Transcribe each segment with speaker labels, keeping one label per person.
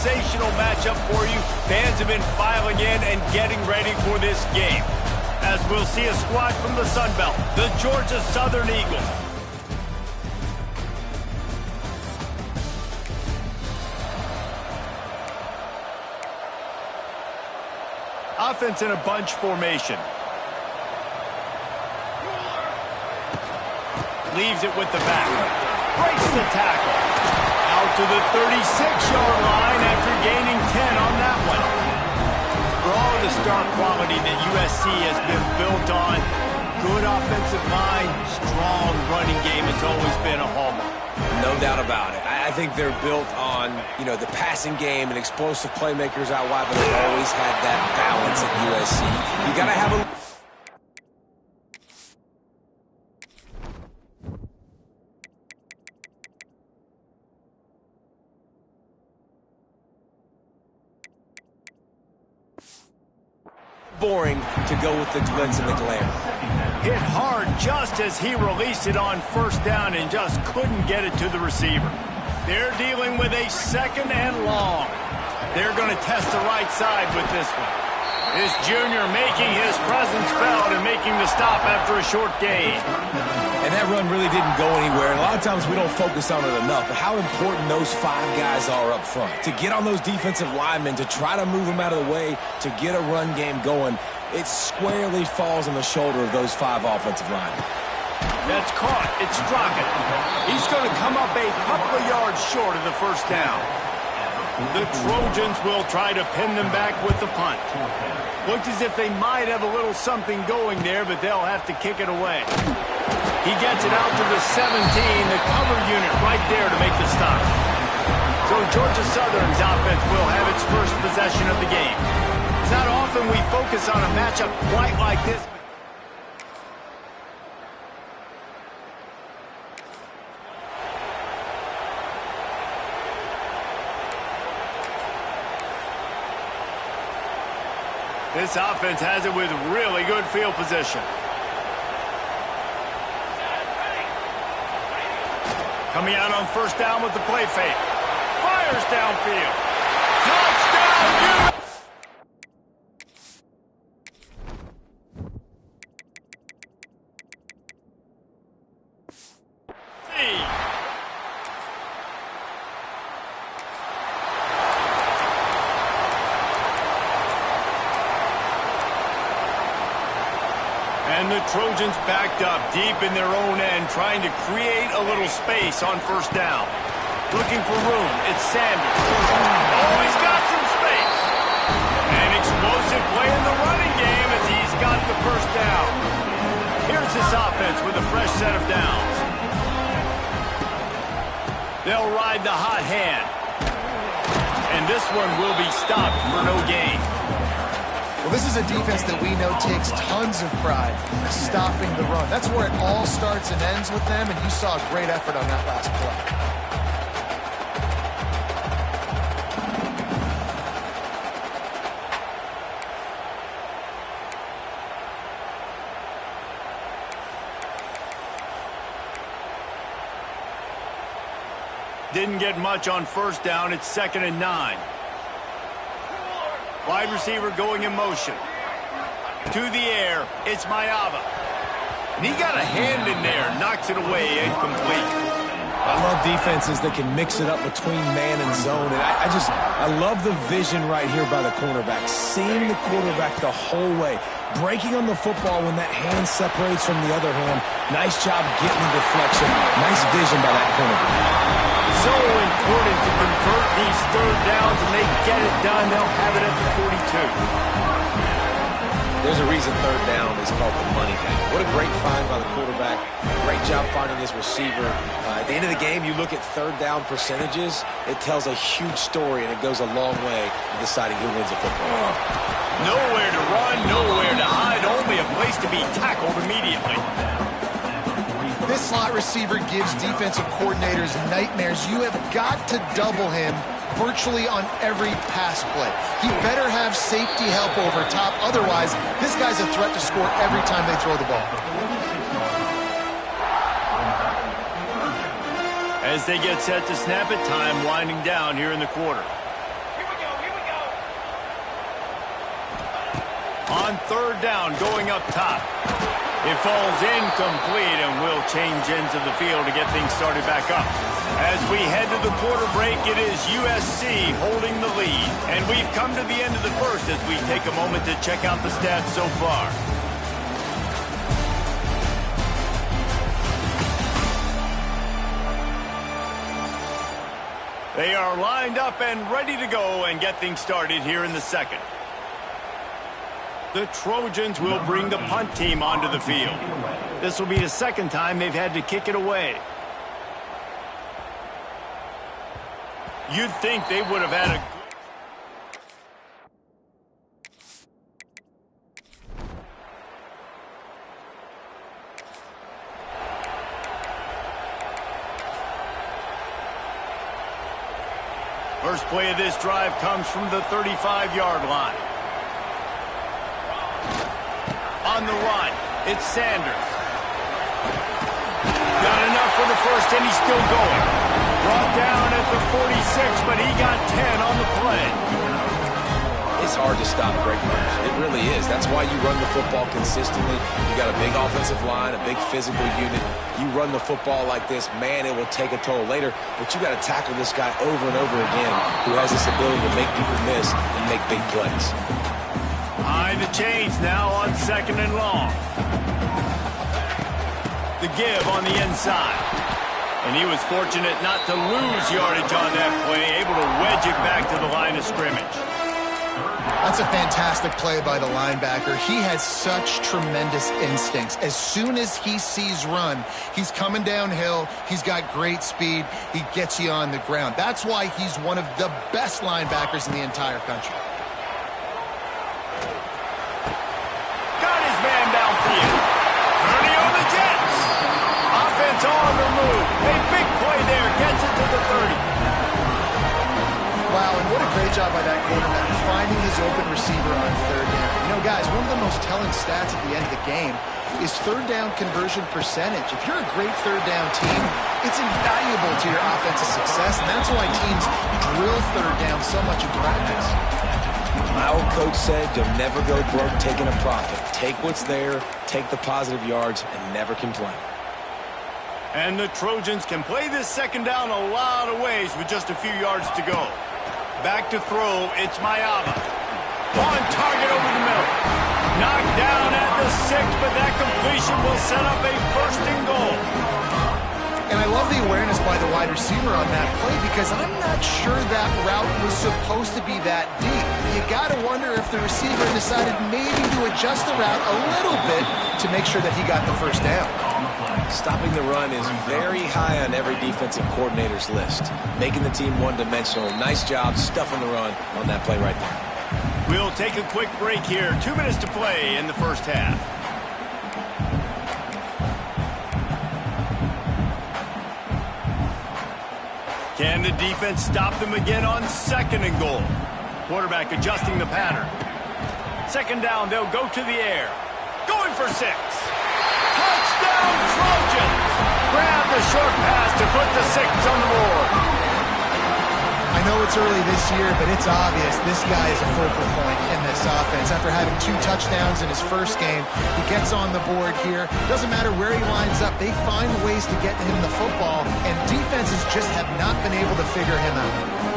Speaker 1: sensational matchup for you. Fans have been filing in and getting ready for this game. As we'll see a squad from the Sun Belt, the Georgia Southern Eagles. Offense in a bunch formation. Leaves it with the back. Breaks the tackle. Out to the 36-yard line after gaining 10 on that one. For all of the star quality that USC has been built on, good offensive line, strong running game has always been a hallmark.
Speaker 2: No doubt about it. I think they're built on, the passing game and explosive playmakers out wide, but they've always had that balance at USC. You got to have a... boring to go with the glitz and the glare.
Speaker 1: Hit hard just as he released it on first down and just couldn't get it to the receiver. They're dealing with a second and long. They're going to test the right side with this one. This junior making his presence felt and making the stop after a short gain.
Speaker 2: And that run really didn't go anywhere. And a lot of times we don't focus on it enough, but how important those 5 guys are up front. To get on those defensive linemen, to try to move them out of the way, to get a run game going, it squarely falls on the shoulder of those 5 offensive linemen.
Speaker 1: That's caught. It's Straka. He's going to come up a couple of yards short of the first down. The Trojans will try to pin them back with the punt. Looks as if they might have a little something going there, but they'll have to kick it away. He gets it out to the 17, the cover unit right there to make the stop. So Georgia Southern's offense will have its first possession of the game. It's not often we focus on a matchup quite like this. This offense has it with really good field position. Coming out on first down with the play fake. Fires downfield. Touchdown! And the Trojans backed up deep in their own end, trying to create a little space on first down. Looking for room, it's Sanders. Oh, he's got some space. An explosive play in the running game as he's got the first down. Here's this offense with a fresh set of downs. They'll ride the hot hand. And this one will be stopped for no gain.
Speaker 3: Well, this is a defense that we know takes tons of pride stopping the run. That's where it all starts and ends with them, and you saw a great effort on that last play.
Speaker 1: Didn't get much on first down. It's 2nd and 9. Wide receiver going in motion. To the air, it's Mayava. And he got a hand in there, knocks it away, incomplete.
Speaker 2: I love defenses that can mix it up between man and zone. And I love the vision right here by the cornerback. Seeing the quarterback the whole way. Breaking on the football when that hand separates from the other hand. Nice job getting the deflection. Nice vision by that cornerback.
Speaker 1: So important to convert these third downs, and they get it done. They'll have it at the 42.
Speaker 2: There's a reason third down is called the money down. What a great find by the quarterback. Great job finding his receiver. At the end of the game, you look at third down percentages. It tells a huge story, and it goes a long way in deciding who wins a football.
Speaker 1: Nowhere to run, nowhere to hide, only a place to be tackled immediately.
Speaker 3: This slot receiver gives defensive coordinators nightmares. You have got to double him virtually on every pass play. He better have safety help over top. Otherwise, this guy's a threat to score every time they throw the ball.
Speaker 1: As they get set to snap it, time winding down here in the quarter. On third down, going up top. It falls incomplete, and we'll change ends of the field to get things started back up. As we head to the quarter break, it is USC holding the lead. And we've come to the end of the first as we take a moment to check out the stats so far. They are lined up and ready to go and get things started here in the second. The Trojans will bring the punt team onto the field. This will be the second time they've had to kick it away. You'd think they would have had a... First play of this drive comes from the 35-yard line. On the run, it's Sanders. Got enough for the first, and he's still going. Brought down at the 46, but he got 10 on the play.
Speaker 2: It's hard to stop Greg Burns. It really is. That's why you run the football consistently. You got a big offensive line, a big physical unit. You run the football like this, man, it will take a toll later. But you got to tackle this guy over and over again who has this ability to make people miss and make big plays.
Speaker 1: Behind the chains now on second and long. The give on the inside. And he was fortunate not to lose yardage on that play, able to wedge it back to the line of scrimmage.
Speaker 3: That's a fantastic play by the linebacker. He has such tremendous instincts. As soon as he sees run, he's coming downhill. He's got great speed. He gets you on the ground. That's why he's one of the best linebackers in the entire country.
Speaker 1: Got his man downfield. Early on the Jets. Offense on the move. A big play there. Gets it to the 30.
Speaker 3: Wow, and what a great job by that quarterback finding his open receiver on third down. You know, guys, one of the most telling stats at the end of the game is third down conversion percentage. If you're a great third down team, it's invaluable to your offensive success, and that's why teams drill third down so much in practice.
Speaker 2: My old coach said you'll never go broke taking a profit. Take what's there, take the positive yards, and never complain.
Speaker 1: And the Trojans can play this second down a lot of ways with just a few yards to go. Back to throw, it's Mayava. On target over the middle. Knocked down at the 6, but that completion will set up a first and goal.
Speaker 3: And I love the awareness by the wide receiver on that play because I'm not sure that route was supposed to be that deep. You got to wonder if the receiver decided maybe to adjust the route a little bit to make sure that he got the first down.
Speaker 2: Stopping the run is very high on every defensive coordinator's list. Making the team one-dimensional. Nice job stuffing the run on that play right there.
Speaker 1: We'll take a quick break here. 2 minutes to play in the first half. Can the defense stop them again on second and goal? Quarterback adjusting the pattern. Second down, they'll go to the air. Going for 6. Touchdown, Trojans! Grab the short pass to put the 6 on the board.
Speaker 3: I know it's early this year, but it's obvious this guy is a focal point in this offense. After having 2 touchdowns in his first game, he gets on the board here. Doesn't matter where he lines up. They find ways to get him the football, and defenses just have not been able to figure him out.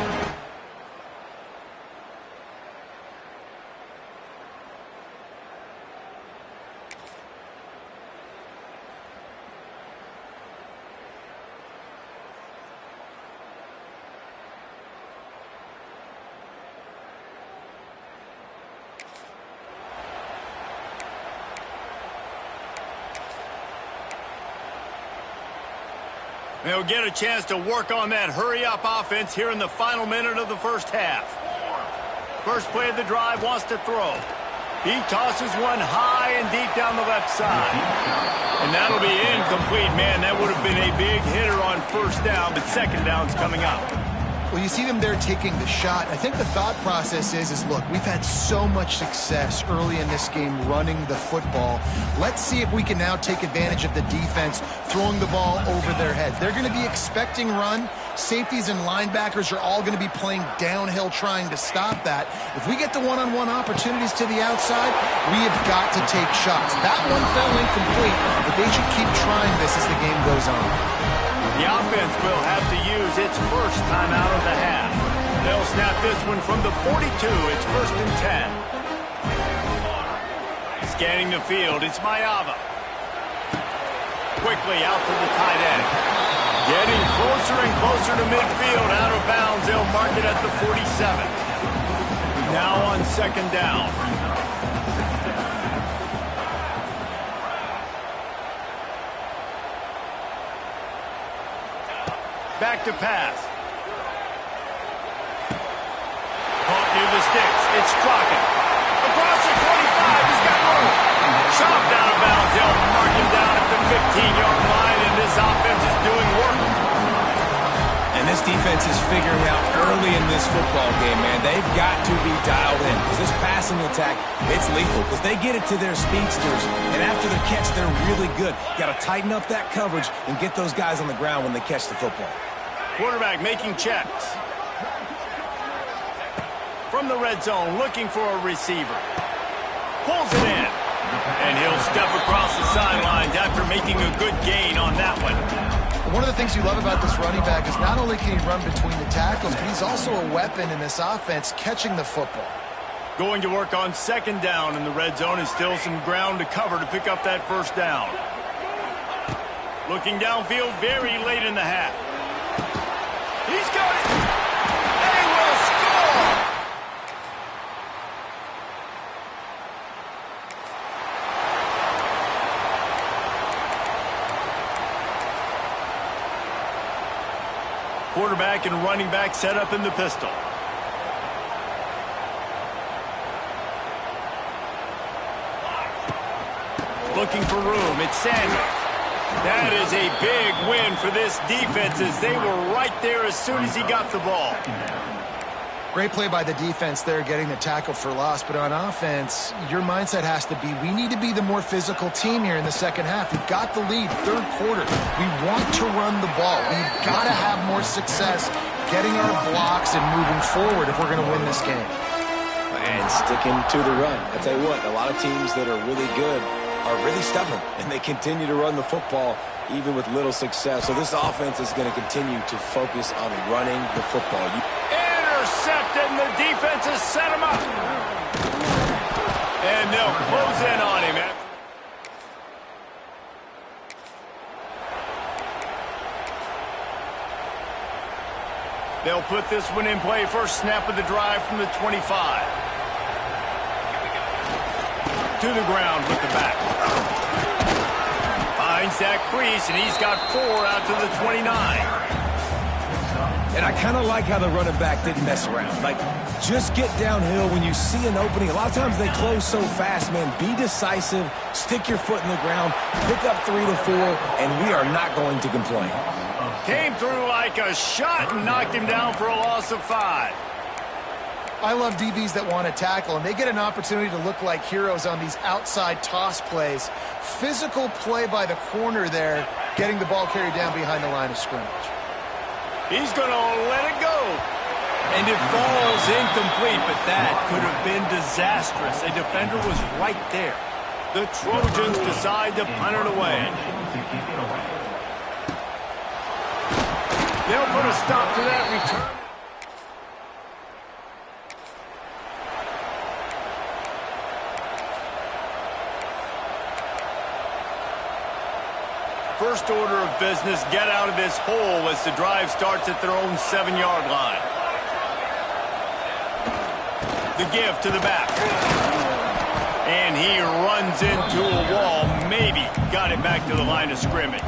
Speaker 1: They'll get a chance to work on that hurry-up offense here in the final minute of the first half. First play of the drive, wants to throw. He tosses one high and deep down the left side. And that'll be incomplete. Man, that would have been a big hitter on first down, but second down's coming up.
Speaker 3: Well, you see them there taking the shot. I think the thought process is look, we've had so much success early in this game running the football. Let's see if we can now take advantage of the defense throwing the ball over their heads. They're going to be expecting run. Safeties and linebackers are all going to be playing downhill trying to stop that. If we get the one-on-one opportunities to the outside, we have got to take shots. That one fell incomplete, but they should keep trying this as the game goes on.
Speaker 1: The offense will have to use its first time out of the half. They'll snap this one from the 42. It's 1st and 10. Scanning the field, it's Mayava. Quickly out to the tight end. Getting closer and closer to midfield. Out of bounds, they'll mark it at the 47. Now on 2nd down. Back to pass. Caught near the sticks. It's Crockett. Across the 25. He's got room. Chopped out of bounds. They'll mark him down at the 15-yard line, and this offense is doing work.
Speaker 2: And this defense is figuring out early in this football game, man. They've got to be dialed in because this passing attack, it's lethal because they get it to their speedsters, and after the catch, they're really good. Got to tighten up that coverage and get those guys on the ground when they catch the football.
Speaker 1: Quarterback making checks. From the red zone, looking for a receiver. Pulls it in. And he'll step across the sidelines after making a good gain on that one.
Speaker 3: One of the things you love about this running back is not only can he run between the tackles, but he's also a weapon in this offense catching the football.
Speaker 1: Going to work on 2nd down in the red zone is still some ground to cover to pick up that 1st down. Looking downfield very late in the half. He's got it. They will score. Quarterback and running back set up in the pistol. Looking for room. It's Sanders. That is a big win for this defense as they were right there as soon as he got the ball.
Speaker 3: Great play by the defense there, getting the tackle for loss. But on offense, your mindset has to be, we need to be the more physical team here in the 2nd half. We've got the lead, 3rd quarter. We want to run the ball. We've got to have more success getting our blocks and moving forward if we're going to win this game.
Speaker 2: And sticking to the run. I tell you what, a lot of teams that are really good are really stubborn, and they continue to run the football even with little success. So this offense is going to continue to focus on running the football.
Speaker 1: Intercepted, and the defense has set him up. And they'll close in on him. They'll put this one in play. First snap of the drive from the 25. To the ground with the back. Finds that crease, and he's got 4 out to the 29.
Speaker 2: And I kind of like how the running back didn't mess around. Like, just get downhill when you see an opening. A lot of times they close so fast, man. Be decisive, stick your foot in the ground, pick up 3 to 4, and we are not going to complain.
Speaker 1: Came through like a shot and knocked him down for a loss of 5.
Speaker 3: I love DBs that want to tackle, and they get an opportunity to look like heroes on these outside toss plays. Physical play by the corner there, getting the ball carried down behind the line of scrimmage.
Speaker 1: He's going to let it go. And it falls incomplete, but that could have been disastrous. A defender was right there. The Trojans decide to punt it away. They'll put a stop to that return. First order of business, get out of this hole as the drive starts at their own 7-yard line. The give to the back. And he runs into a wall. Maybe got it back to the line of scrimmage.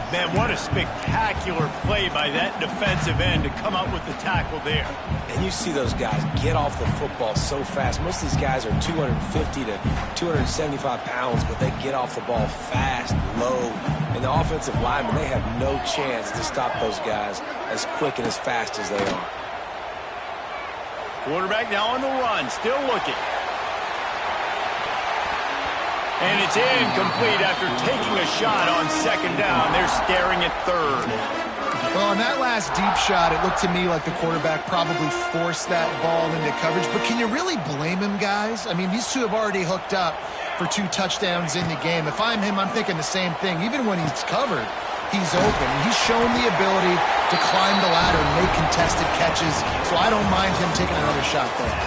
Speaker 1: Man, what a spectacular play by that defensive end to come up with the tackle there.
Speaker 2: And you see those guys get off the football so fast. Most of these guys are 250 to 275 pounds, but they get off the ball fast, low, And the offensive linemen, they have no chance to stop those guys as quick and as fast as they are.
Speaker 1: Quarterback now on the run, still looking. And it's incomplete after taking a shot on second down. They're staring at third.
Speaker 3: Well, on that last deep shot, it looked to me like the quarterback probably forced that ball into coverage. But can you really blame him, guys? I mean, these two have already hooked up for 2 touchdowns in the game. If I'm him, I'm thinking the same thing. Even when he's covered, he's open. He's shown the ability to climb the ladder and make contested catches, so I don't mind him taking another shot there.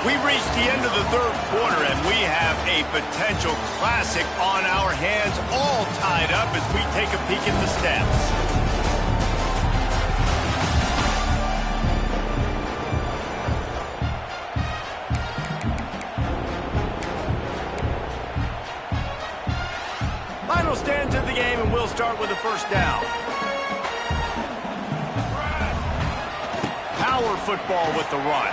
Speaker 1: We've reached the end of the third quarter, and we have a potential classic on our hands, all tied up as we take a peek at the stats. Final stands of the game, and we'll start with the first down. Power football with the run.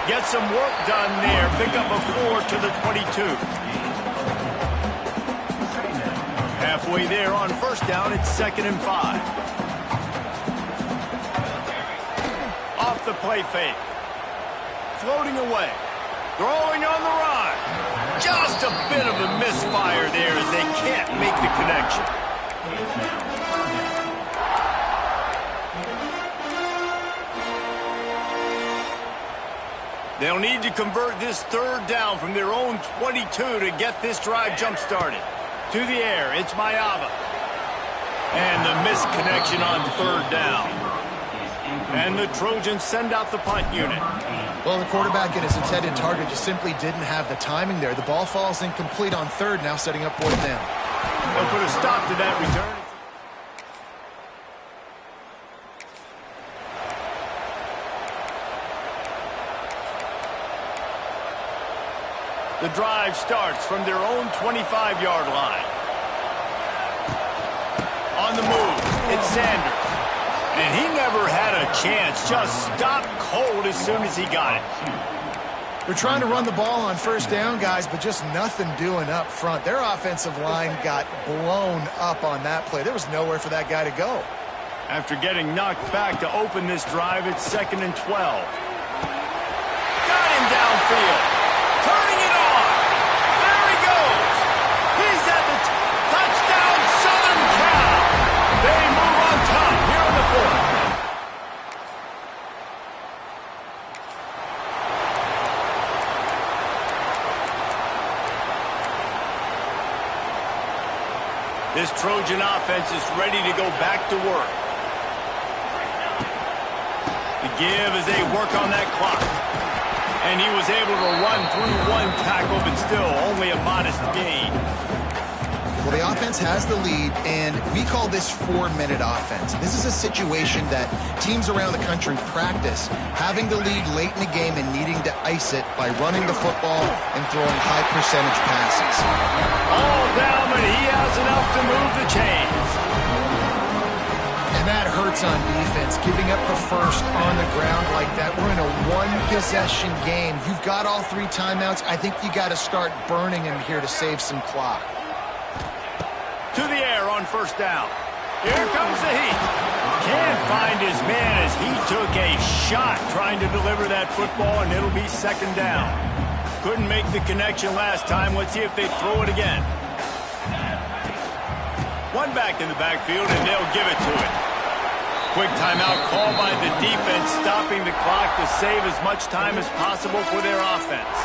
Speaker 1: Get some work done there. Pick up a 4 to the 22. Halfway there on first down, it's 2nd and 5. Off the play fake. Floating away. Throwing on the run. Just a bit of a misfire there as they can't make the connection. They'll need to convert this third down from their own 22 to get this drive jump-started. To the air, it's Mayava. And the missed connection on third down. And the Trojans send out the punt unit.
Speaker 3: Well, the quarterback and his intended target just simply didn't have the timing there. The ball falls incomplete on third, now setting up 4th down.
Speaker 1: They'll put a stop to that return. The drive starts from their own 25-yard line. On the move, it's Sanders. And he never had a chance, just stopped cold as soon as he got it.
Speaker 3: They're trying to run the ball on first down, guys, but just nothing doing up front. Their offensive line got blown up on that play. There was nowhere for that guy to go.
Speaker 1: After getting knocked back to open this drive, it's 2nd and 12. Got him downfield. Turning it on. There he goes. He's at the touchdown, Southern Cal. They move on top here on the 4th. This Trojan offense is ready to go back to work. The give as they work on that clock. And he was able to run through 1 tackle, but still only a modest gain.
Speaker 3: Well, the offense has the lead, and we call this 4-minute offense. This is a situation that teams around the country practice, having the lead late in the game and needing to ice it by running the football and throwing high-percentage passes.
Speaker 1: All down, but he has enough to move the chains.
Speaker 3: And that hurts on defense, giving up the first on the ground like that. We're in a 1-possession game. You've got all 3 timeouts. I think you got to start burning him here to save some clock.
Speaker 1: To the air on first down. Here comes the heat. Can't find his man as he took a shot trying to deliver that football, and it'll be 2nd down. Couldn't make the connection last time. Let's see if they throw it again. 1 back in the backfield, and they'll give it to it. Quick timeout call by the defense, stopping the clock to save as much time as possible for their offense.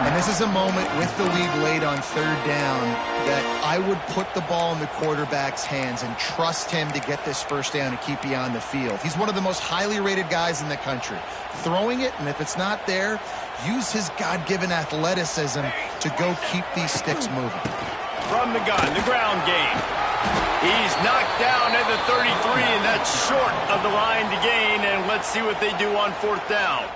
Speaker 3: And this is a moment with the lead late on third down that I would put the ball in the quarterback's hands and trust him to get this first down and keep you on the field. He's one of the most highly rated guys in the country. Throwing it, and if it's not there, use his God-given athleticism to go keep these sticks moving.
Speaker 1: From the gun, the ground game. He's knocked down at the 33, and that's short of the line to gain, and let's see what they do on 4th down.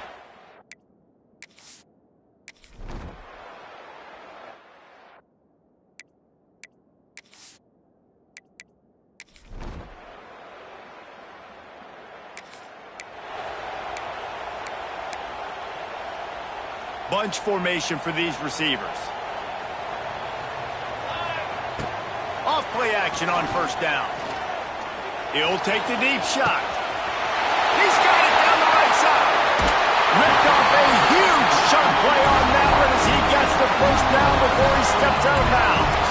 Speaker 1: Bunch formation for these receivers. Off play action on first down. He'll take the deep shot. He's got it down the right side. Ripped off a huge chunk play on that one as he gets the first down before he steps out of bounds.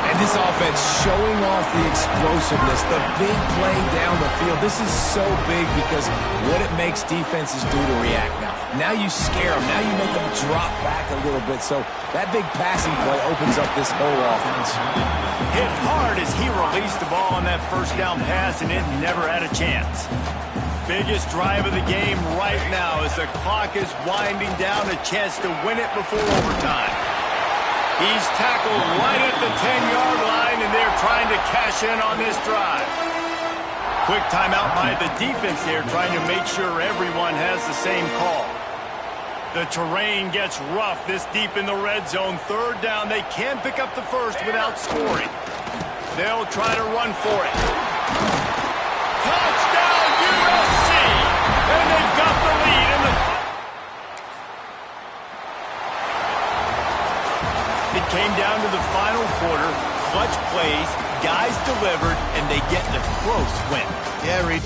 Speaker 2: And this offense showing off the explosiveness, the big play down the field. This is so big because what it makes defenses do to react now. Now you scare them. Now you make them drop back a little bit. So that big passing play opens up this whole offense.
Speaker 1: Hit hard as he released the ball on that first down pass, and it never had a chance. Biggest drive of the game right now as the clock is winding down, a chance to win it before overtime. He's tackled right at the 10-yard line, and they're trying to cash in on this drive. Quick timeout by the defense here, trying to make sure everyone has the same call. The terrain gets rough this deep in the red zone. Third down, they can't pick up the first without scoring. They'll try to run for it. Touchdown, USC! And they've got the lead in the... It came down to the final quarter. Clutch plays, guys delivered, and they get the close win.
Speaker 3: Yeah, Reed.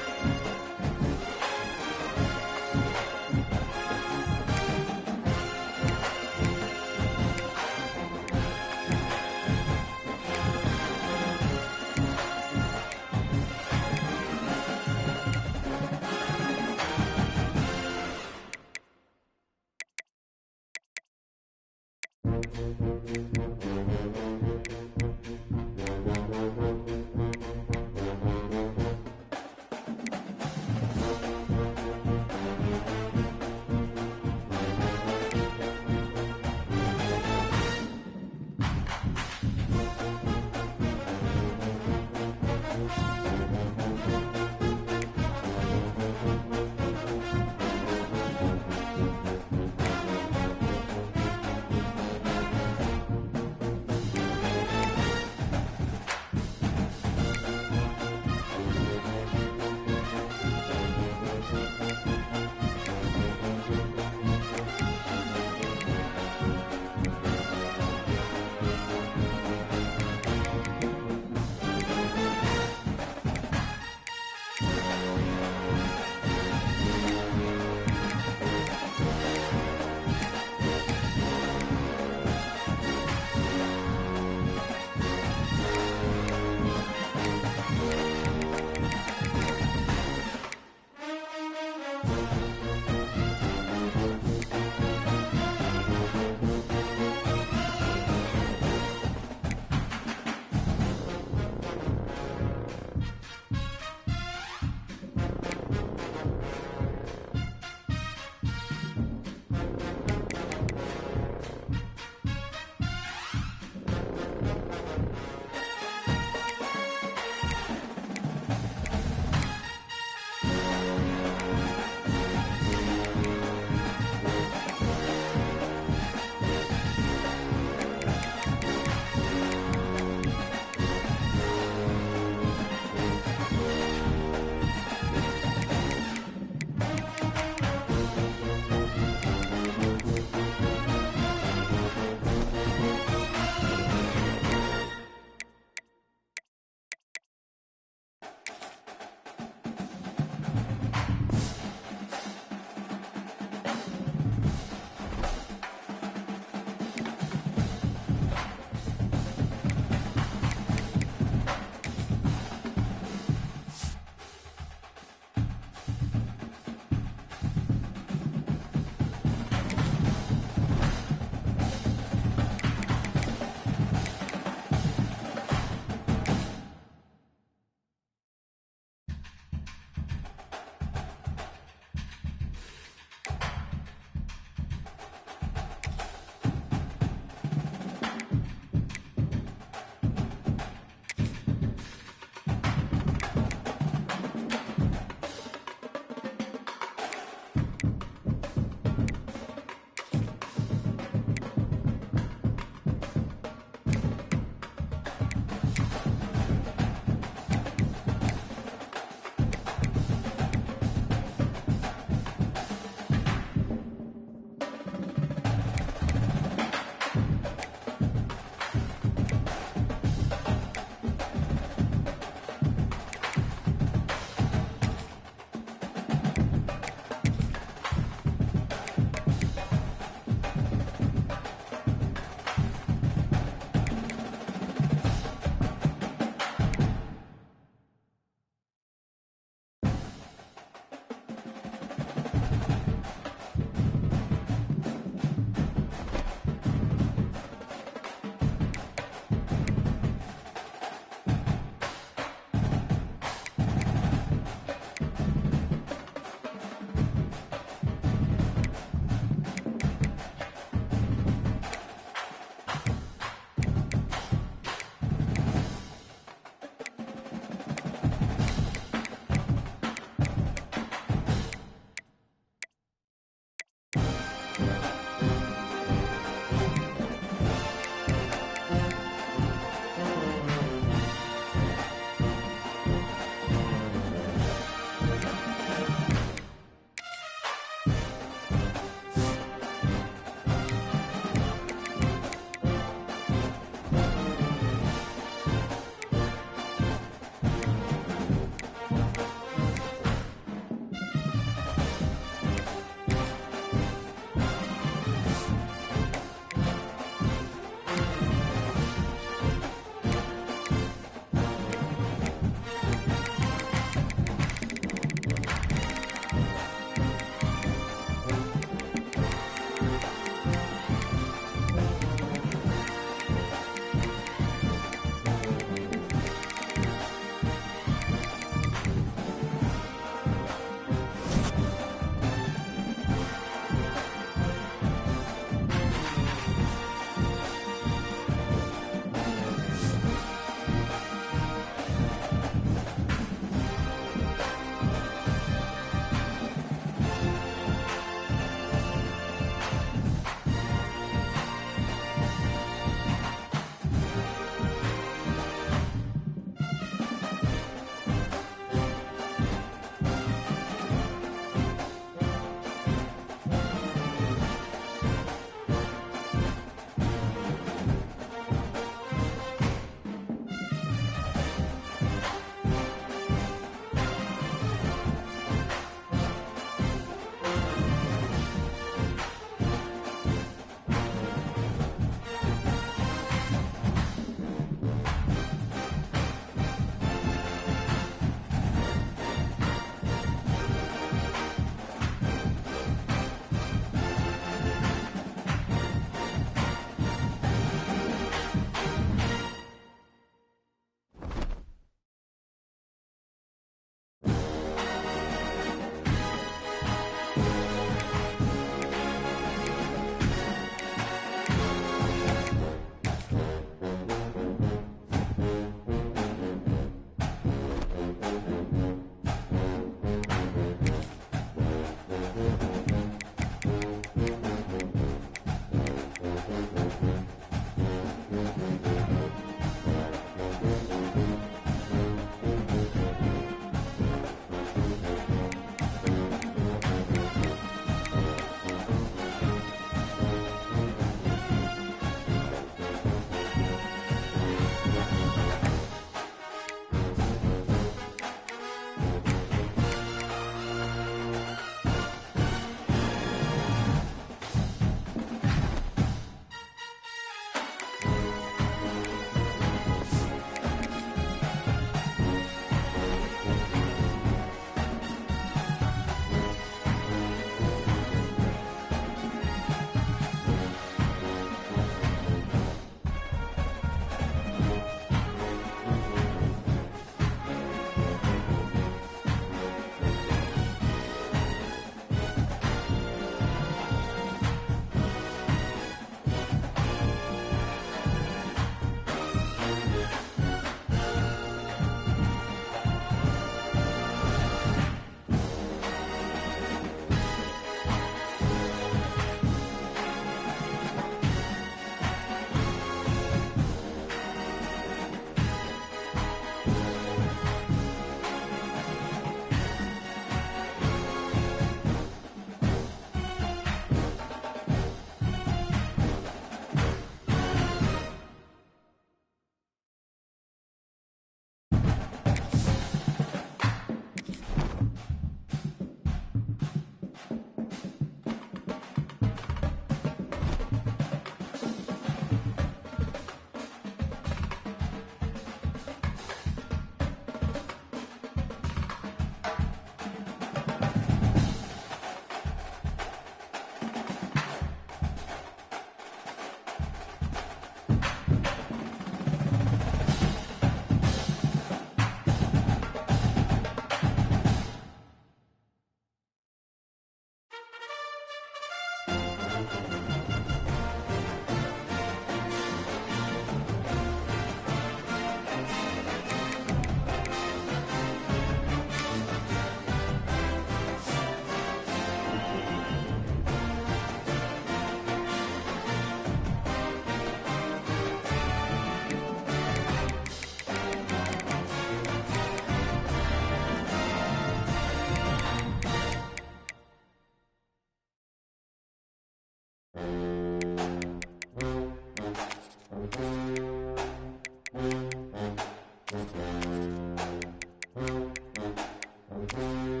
Speaker 4: Thank you.